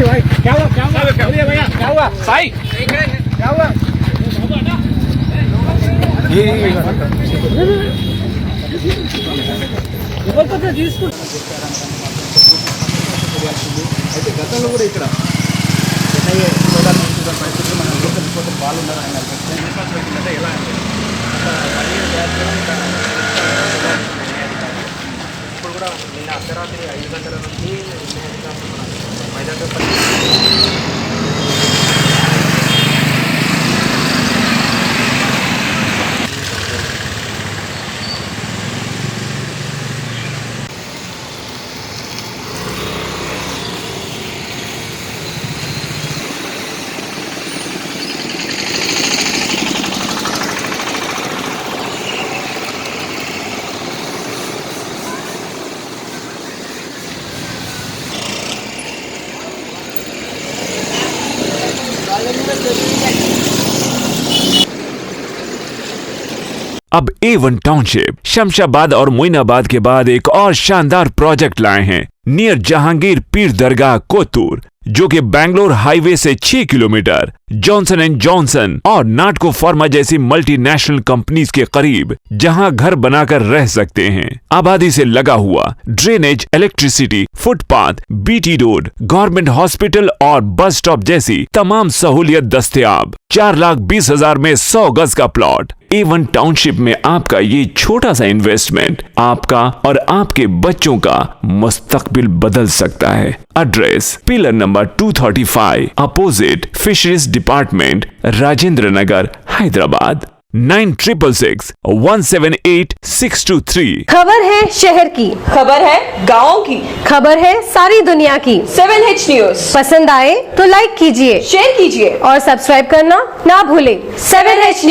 भाई क्या हुआ बोलिए भैया क्या हुआ साई क्या हुआ ये అయితే గతంలో కూడా ఇక్కడ చెన్నై సోలార్ మున్సిపల్ పరిస్థితులు మన లోకల్ కోసం బాగున్నారు ఆయన అంటే ఎలా ఇప్పుడు కూడా నిన్న అర్ధరాత్రి 5 గంటల నుంచి మైదానం अब A1 टाउनशिप शमशाबाद और मोइनाबाद के बाद एक और शानदार प्रोजेक्ट लाए हैं नियर जहांगीर पीर दरगाह कोतूर, जो कि बैंगलोर हाईवे से 6 किलोमीटर जॉनसन एंड जॉनसन और नाटको फार्मा जैसी मल्टीनेशनल कंपनीज के करीब, जहां घर बनाकर रह सकते हैं। आबादी से लगा हुआ drainage, electricity, footpath, BT road, government hospital और बस स्टॉप जैसी तमाम सहूलियत दस्तयाब। 4,20,000 में 100 गज का प्लॉट। A1 टाउनशिप में आपका ये छोटा सा इन्वेस्टमेंट आपका और आपके बच्चों का मुस्तकबिल बदल सकता है। Address pillar number 235 opposite fisheries department, Rajendra Nagar, Hyderabad. 9666178623। खबर है शहर की, खबर है गाँव की, खबर है सारी दुनिया की। 7H न्यूज पसंद आए तो लाइक कीजिए, शेयर कीजिए और सब्सक्राइब करना ना भूले। 7H news.